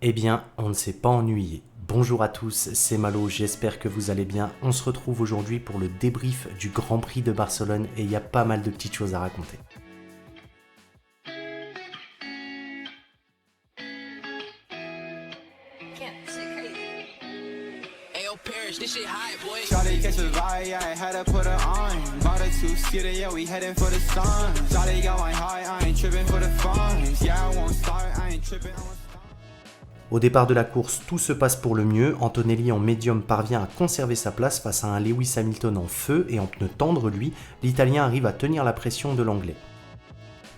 Eh bien, on ne s'est pas ennuyé. Bonjour à tous, c'est Malo, j'espère que vous allez bien. On se retrouve aujourd'hui pour le débrief du Grand Prix de Barcelone et il y a pas mal de petites choses à raconter. Shawty catch a vibe, yeah, I had to put her on. Bought a two-seater, yeah, we heading for the sun. Shawty got my high, I ain't tripping for the funds. Yeah, I won't start, I ain't tripping, I won't start. Au départ de la course, tout se passe pour le mieux. Antonelli en médium parvient à conserver sa place face à un Lewis Hamilton en feu et en pneu tendre lui, l'Italien arrive à tenir la pression de l'Anglais.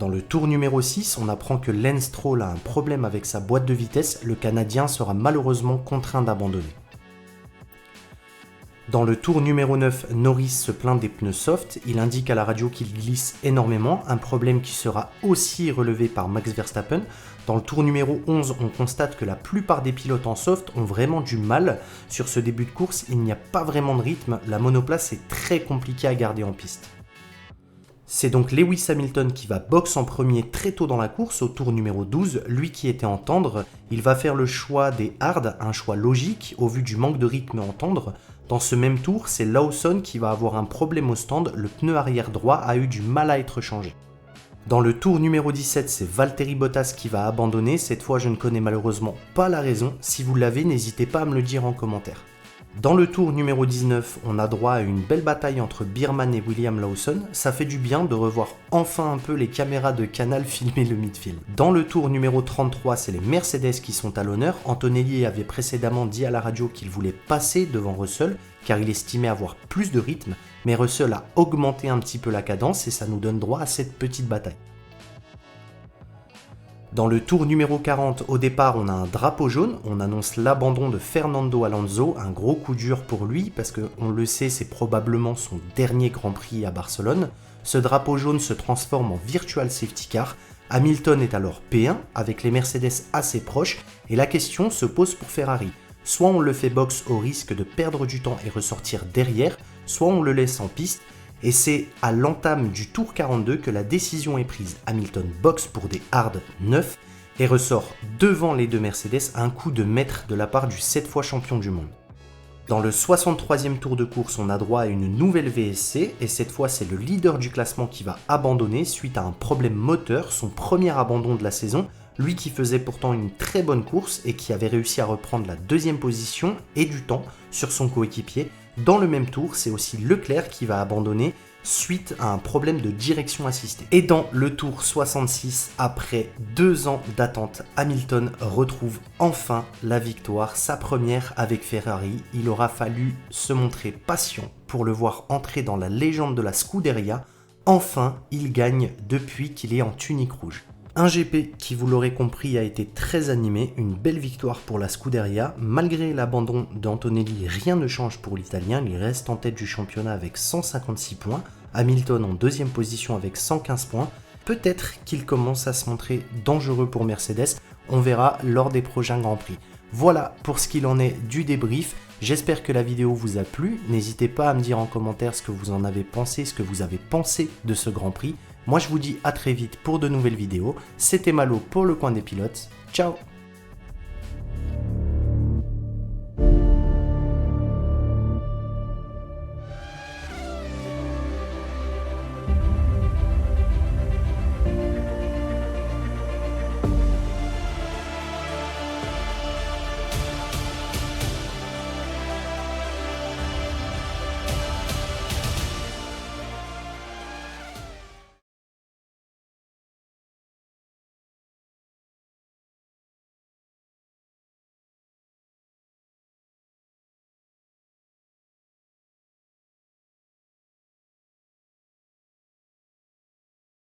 Dans le tour numéro 6, on apprend que Lance Stroll a un problème avec sa boîte de vitesse, le Canadien sera malheureusement contraint d'abandonner. Dans le tour numéro 9, Norris se plaint des pneus soft, il indique à la radio qu'il glisse énormément, un problème qui sera aussi relevé par Max Verstappen. Dans le tour numéro 11, on constate que la plupart des pilotes en soft ont vraiment du mal. Sur ce début de course, il n'y a pas vraiment de rythme, la monoplace est très compliquée à garder en piste. C'est donc Lewis Hamilton qui va box en premier très tôt dans la course, au tour numéro 12, lui qui était en tendre. Il va faire le choix des hards, un choix logique au vu du manque de rythme en tendre. Dans ce même tour, c'est Lawson qui va avoir un problème au stand, le pneu arrière droit a eu du mal à être changé. Dans le tour numéro 17, c'est Valtteri Bottas qui va abandonner, cette fois je ne connais malheureusement pas la raison, si vous l'avez n'hésitez pas à me le dire en commentaire. Dans le tour numéro 19, on a droit à une belle bataille entre Biermann et William Lawson, ça fait du bien de revoir enfin un peu les caméras de Canal filmer le midfield. Dans le tour numéro 33, c'est les Mercedes qui sont à l'honneur, Antonelli avait précédemment dit à la radio qu'il voulait passer devant Russell, car il estimait avoir plus de rythme, mais Russell a augmenté un petit peu la cadence et ça nous donne droit à cette petite bataille. Dans le tour numéro 40, au départ, on a un drapeau jaune, on annonce l'abandon de Fernando Alonso, un gros coup dur pour lui, parce qu'on le sait, c'est probablement son dernier Grand Prix à Barcelone. Ce drapeau jaune se transforme en virtual safety car, Hamilton est alors P1, avec les Mercedes assez proches, et la question se pose pour Ferrari. Soit on le fait box au risque de perdre du temps et ressortir derrière, soit on le laisse en piste, et c'est à l'entame du tour 42 que la décision est prise. Hamilton boxe pour des hards 9 et ressort devant les deux Mercedes un coup de maître de la part du 7 fois champion du monde. Dans le 63e tour de course, on a droit à une nouvelle VSC et cette fois c'est le leader du classement qui va abandonner suite à un problème moteur, son premier abandon de la saison, lui qui faisait pourtant une très bonne course et qui avait réussi à reprendre la deuxième position et du temps sur son coéquipier. Dans le même tour, c'est aussi Leclerc qui va abandonner suite à un problème de direction assistée. Et dans le tour 66, après 2 ans d'attente, Hamilton retrouve enfin la victoire, sa première avec Ferrari. Il aura fallu se montrer patient pour le voir entrer dans la légende de la Scuderia. Enfin, il gagne depuis qu'il est en tunique rouge. Un GP qui, vous l'aurez compris, a été très animé, une belle victoire pour la Scuderia. Malgré l'abandon d'Antonelli, rien ne change pour l'Italien, il reste en tête du championnat avec 156 points, Hamilton en deuxième position avec 115 points. Peut-être qu'il commence à se montrer dangereux pour Mercedes, on verra lors des prochains Grands Prix. Voilà pour ce qu'il en est du débrief. J'espère que la vidéo vous a plu, n'hésitez pas à me dire en commentaire ce que vous en avez pensé, ce que vous avez pensé de ce Grand Prix. Moi je vous dis à très vite pour de nouvelles vidéos, c'était Malo pour le coin des pilotes, ciao.